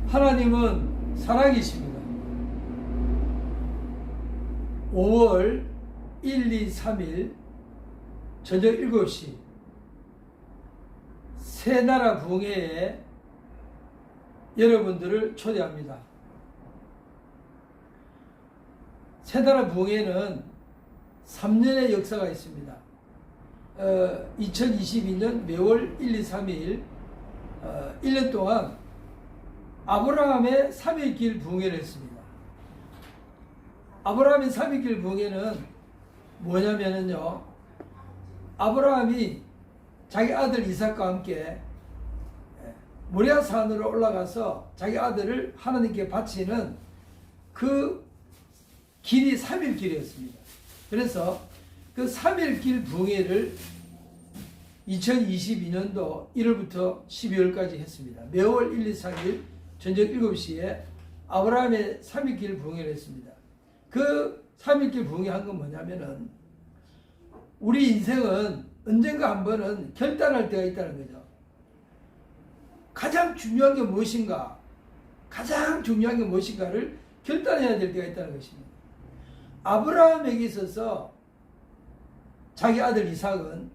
하나님은 사랑이십니다. 5월 1, 2, 3일 저녁 7시 새나라 부흥회에 여러분들을 초대합니다. 새나라 부흥회는 3년의 역사가 있습니다. 2022년 매월 1, 2, 3일 1년 동안 아브라함의 3일길 부흥회를 했습니다. 아브라함의 3일길 부흥회는 뭐냐면요, 아브라함이 자기 아들 이삭과 함께 모리아 산으로 올라가서 자기 아들을 하나님께 바치는 그 길이 3일길이었습니다. 그래서 그 3일길 부흥회를 2022년도 1월부터 12월까지 했습니다. 매월 1, 2, 3일 저녁 7시에 아브라함의 3일길 부흥회를 했습니다. 그 3일길 부흥회 한 건 뭐냐면은, 우리 인생은 언젠가 한 번은 결단할 때가 있다는 거죠. 가장 중요한 게 무엇인가, 가장 중요한 게 무엇인가를 결단해야 될 때가 있다는 것입니다. 아브라함에게 있어서 자기 아들 이삭은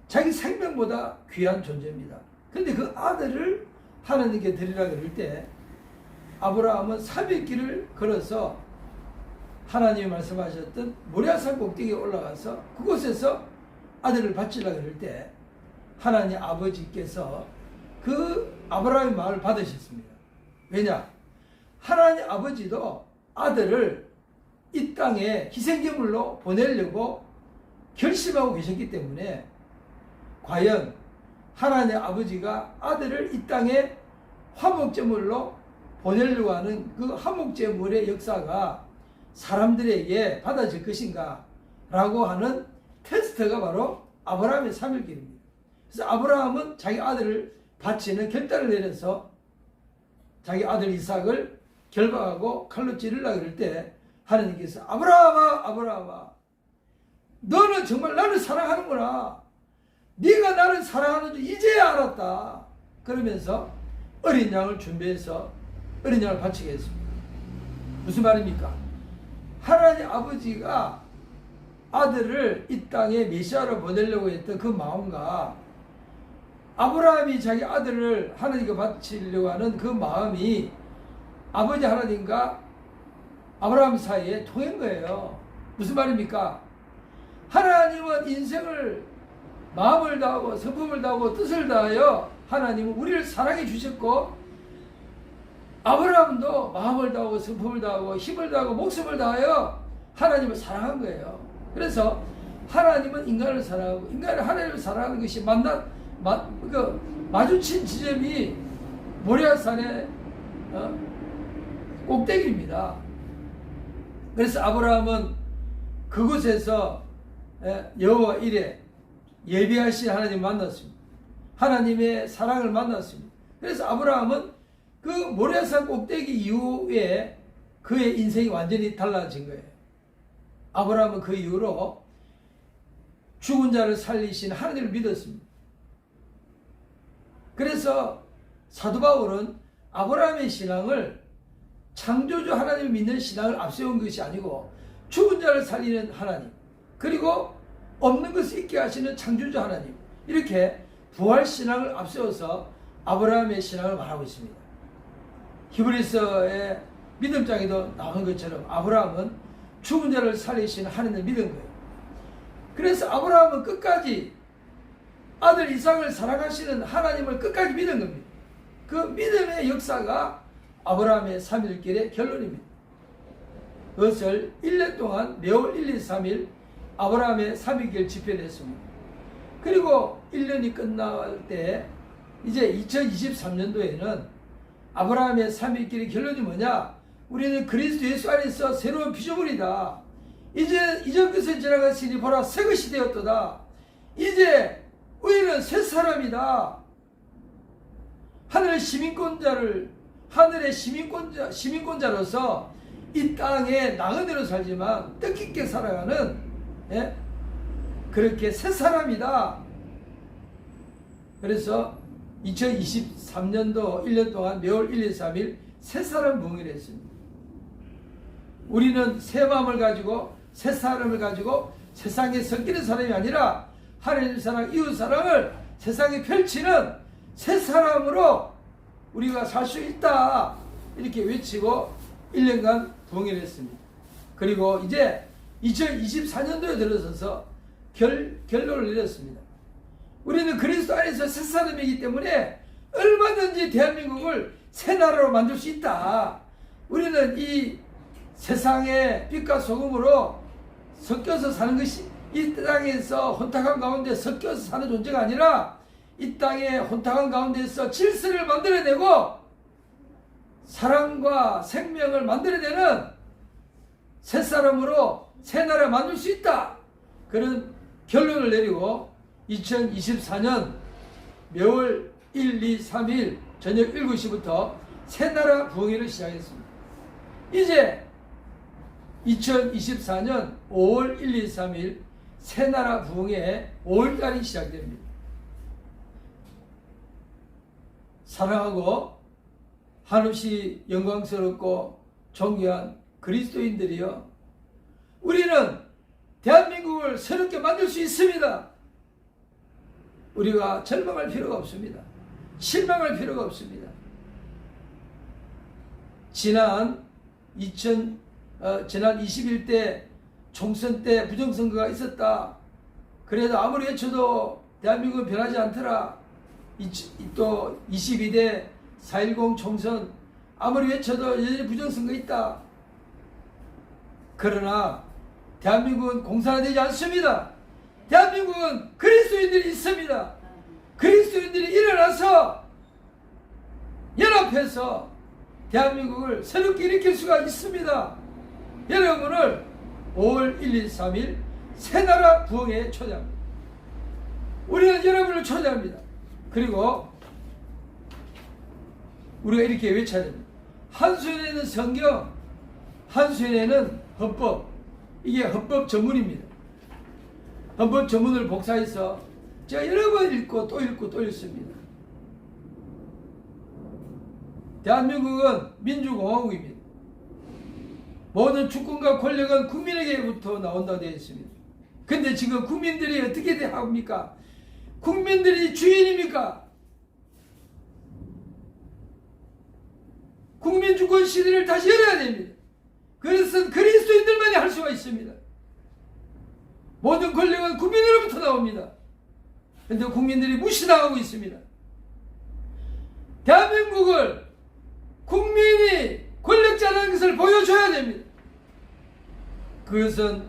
자기 생명보다 귀한 존재입니다. 근데 그 아들을 하나님께 드리라 그럴 때 아브라함은 3일길을 걸어서 하나님이 말씀하셨던 모리아산 꼭대기에 올라가서 그곳에서 아들을 바치라 그럴 때 하나님 아버지께서 그 아브라함의 마음을 받으셨습니다. 왜냐? 하나님 아버지도 아들을 이 땅에 희생제물로 보내려고 결심하고 계셨기 때문에, 과연 하나님 아버지가 아들을 이 땅에 화목제물로 보내려고 하는 그 화목제물의 역사가 사람들에게 받아질 것인가 라고 하는 테스트가 바로 아브라함의 3일길입니다. 그래서 아브라함은 자기 아들을 바치는 결단을 내려서 자기 아들 이삭을 결박하고 칼로 찌르려고 그럴 때 하나님께서 아브라함아, 아브라함아, 너는 정말 나를 사랑하는구나, 네가 나를 사랑하는 줄 이제야 알았다, 그러면서 어린 양을 준비해서 어린 양을 바치게 했습니다. 무슨 말입니까? 하나님 아버지가 아들을 이 땅에 메시아로 보내려고 했던 그 마음과 아브라함이 자기 아들을 하나님께 바치려고 하는 그 마음이 아버지 하나님과 아브라함 사이에 통한 거예요. 무슨 말입니까? 하나님은 인생을 마음을 다하고 성품을 다하고 뜻을 다하여 하나님은 우리를 사랑해 주셨고, 아브라함도 마음을 다하고 성품을 다하고 힘을 다하고 목숨을 다하여 하나님을 사랑한 거예요. 그래서 하나님은 인간을 사랑하고 인간이 하나님을 사랑하는 것이 마주친 지점이 모리아산의 꼭대기입니다. 그래서 아브라함은 그곳에서 여호와 이레 예비하신 하나님 만났습니다. 하나님의 사랑을 만났습니다. 그래서 아브라함은 그 모리아산 꼭대기 이후에 그의 인생이 완전히 달라진 거예요. 아브라함은 그 이후로 죽은 자를 살리신 하나님을 믿었습니다. 그래서 사도 바울은 아브라함의 신앙을 창조주 하나님을 믿는 신앙을 앞세운 것이 아니고 죽은 자를 살리는 하나님, 그리고 없는 것을 있게 하시는 창조주 하나님, 이렇게 부활 신앙을 앞세워서 아브라함의 신앙을 말하고 있습니다. 히브리서의 믿음장에도 나온 것처럼 아브라함은 죽은 자를 살리시는 하나님을 믿은 거예요. 그래서 아브라함은 끝까지 아들 이삭을 사랑하시는 하나님을 끝까지 믿은 겁니다. 그 믿음의 역사가 아브라함의 3일길의 결론입니다. 그것을 1년 동안 매월 1, 2, 3일 아브라함의 3일길 집회를 했습니다. 그리고 1년이 끝날 때 이제 2023년도에는 아브라함의 3일길의 결론이 뭐냐? 우리는 그리스도 예수 안에서 새로운 피조물이다. 이제 이전 것을 지나갔으니 보라 새 것이 되었도다. 이제 우리는 새 사람이다. 하늘의 시민권자로서 이 땅에 나그네로 살지만 뜻깊게 살아가는 그렇게 새 사람이다. 그래서 2023년도 1년 동안 매월 1, 2, 3일 새 사람 부흥회를 했습니다. 우리는 새 마음을 가지고 새 사람을 가지고 세상에 섞이는 사람이 아니라 하나님 사랑, 이웃 사랑을 세상에 펼치는 새 사람으로 우리가 살 수 있다, 이렇게 외치고 1년간 부흥회를 했습니다. 그리고 이제 2024년도에 들어서서 결론을 내렸습니다. 우리는 그리스도 안에서 새 사람이기 때문에 얼마든지 대한민국을 새 나라로 만들 수 있다. 우리는 이 세상의 빛과 소금으로 섞여서 사는 것이, 이 땅에서 혼탁한 가운데 섞여서 사는 존재가 아니라 이 땅의 혼탁한 가운데서 질서를 만들어내고 사랑과 생명을 만들어내는 새 사람으로 새 나라 만들 수 있다, 그런 결론을 내리고 2024년 매월 1, 2, 3일 저녁 7시부터 새 나라 부흥회를 시작했습니다. 이제 2024년 5월 1, 2, 3일 새 나라 부흥회 5월달이 시작됩니다. 사랑하고 한없이 영광스럽고 존귀한 그리스도인들이여, 우리는 대한민국을 새롭게 만들 수 있습니다. 우리가 절망할 필요가 없습니다. 실망할 필요가 없습니다. 지난 21대 총선 때 부정선거가 있었다. 그래도 아무리 외쳐도 대한민국은 변하지 않더라. 또 22대 4.10 총선 아무리 외쳐도 여전히 부정선거 있다. 그러나 대한민국은 공산화되지 않습니다. 대한민국은 그리스도인들이 있습니다. 그리스도인들이 일어나서 연합해서 대한민국을 새롭게 일으킬 수가 있습니다. 여러분을 5월 1, 2, 3일 새나라 부흥회에 초대합니다. 우리는 여러분을 초대합니다. 그리고 우리가 이렇게 외쳐야 됩니다. 한 손에는 성경, 한 손에는 헌법. 이게 헌법 전문입니다. 헌법 전문을 복사해서 제가 여러 번 읽고 또 읽고 또 읽습니다. 대한민국은 민주공화국입니다. 모든 주권과 권력은 국민에게부터 나온다고 되어 있습니다. 근데 지금 국민들이 어떻게 합니까? 국민들이 주인입니까? 국민주권 시대를 다시 열어야 됩니다. 그래서 그리스도인들만이 할 수가 있습니다. 모든 권력은 국민으로부터 나옵니다. 그런데 국민들이 무시당하고 있습니다. 대한민국을 국민이 권력자라는 것을 보여줘야 됩니다. 그것은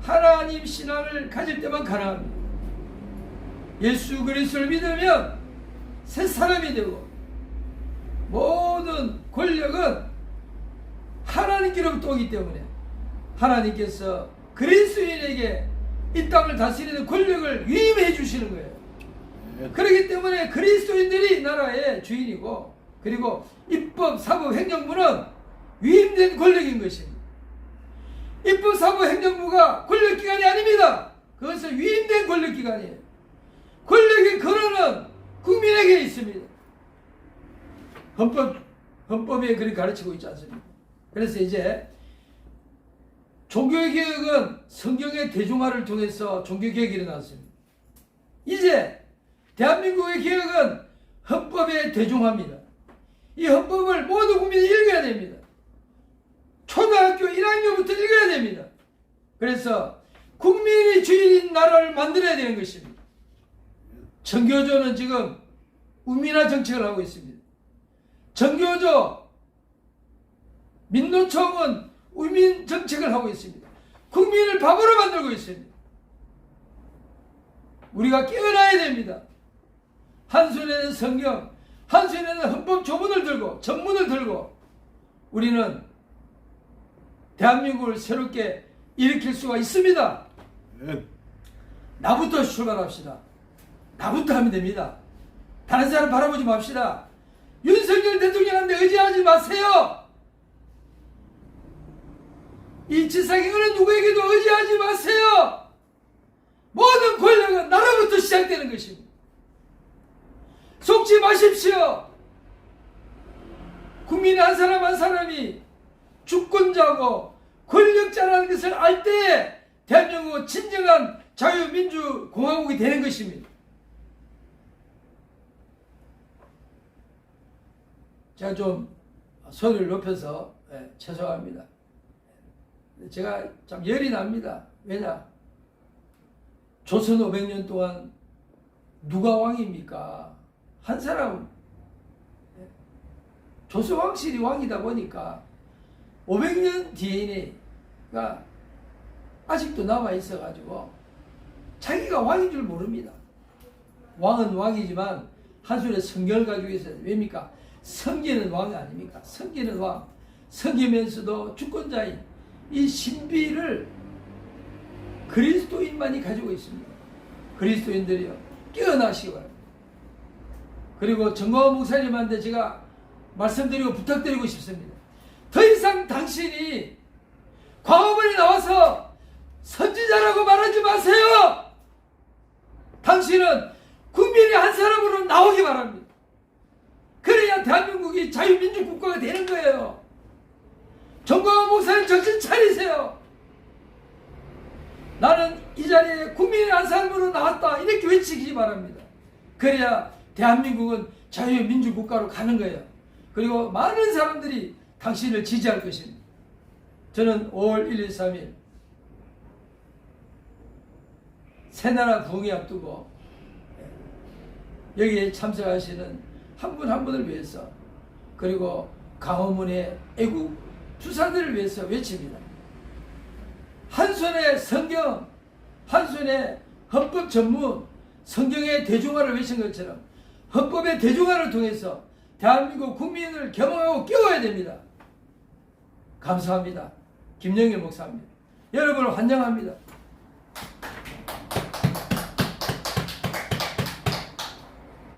하나님 신앙을 가질 때만 가능합니다. 예수 그리스도를 믿으면 새 사람이 되고 모든 권력은 하나님께로부터 오기 때문에 하나님께서 그리스도인에게 이 땅을 다스리는 권력을 위임해 주시는 거예요. 그렇기 때문에 그리스도인들이 나라의 주인이고, 그리고 입법, 사법, 행정부는 위임된 권력인 것입니다. 입법, 사법, 행정부가 권력기관이 아닙니다. 그것은 위임된 권력기관이에요. 권력의 근원은 국민에게 있습니다. 헌법에 그렇게 가르치고 있지 않습니까? 그래서 이제 종교의 개혁은 성경의 대중화를 통해서 종교개혁이 일어났습니다. 이제 대한민국의 개혁은 헌법의 대중화입니다. 이 헌법을 모든 국민이 읽어야 됩니다. 초등학교 1학년부터 읽어야 됩니다. 그래서 국민이 주인인 나라를 만들어야 되는 것입니다. 정교조는 지금 우민화 정책을 하고 있습니다. 정교조, 민노총은 우민 정책을 하고 있습니다. 국민을 바보로 만들고 있습니다. 우리가 깨어나야 됩니다. 한 손에는 성경, 한 손에는 헌법 조문을 들고, 전문을 들고, 우리는 대한민국을 새롭게 일으킬 수가 있습니다. 나부터 출발합시다. 나부터 하면 됩니다. 다른 사람 바라보지 맙시다. 윤석열 대통령한테 의지하지 마세요. 이 지상에 어느 누구에게도 의지하지 마세요. 모든 권력은 나라부터 시작되는 것입니다. 속지 마십시오. 국민 한 사람 한 사람이 주권자고 권력자라는 것을 알 때에 대한민국은 진정한 자유민주공화국이 되는 것입니다. 제가 좀 소리를 높여서 죄송합니다. 제가 참 열이 납니다. 왜냐? 조선 500년 동안 누가 왕입니까? 한 사람, 조선 왕실이 왕이다 보니까 500년 DNA가 아직도 남아 있어가지고 자기가 왕인 줄 모릅니다. 왕은 왕이지만 한술의 성경을 가지고 있어요. 왜입니까? 성기는 왕 아닙니까? 성기는 왕. 성기면서도 주권자인 이 신비를 그리스도인만이 가지고 있습니다. 그리스도인들이요, 깨어나시기 바랍니다. 그리고 정광훈 목사님한테 제가 말씀드리고 부탁드리고 싶습니다. 더 이상 당신이 광화문에 나와서 선지자라고 말하지 마세요. 당신은 국민의 한 사람으로 나오기 바랍니다. 그래야 대한민국이 자유민주국가가 되는 거예요. 정광훈 목사님 정신 차리세요. 나는 이 자리에 국민의 한 사람으로 나왔다, 이렇게 외치기 바랍니다. 그래야 대한민국은 자유민주국가로 가는 거예요. 그리고 많은 사람들이 당신을 지지할 것입니다. 저는 5월 1일 3일 새나라 부흥회 앞두고 여기에 참석하시는 한 분 한 분을 위해서, 그리고 강화문의 애국 투사들을 위해서 외칩니다. 한 손에 성경, 한 손에 헌법 전문 성경의 대중화를 외친 것처럼 헌법의 대중화를 통해서 대한민국 국민을 겸응하고 깨워야 됩니다. 감사합니다. 김영일 목사입니다. 여러분을 환영합니다.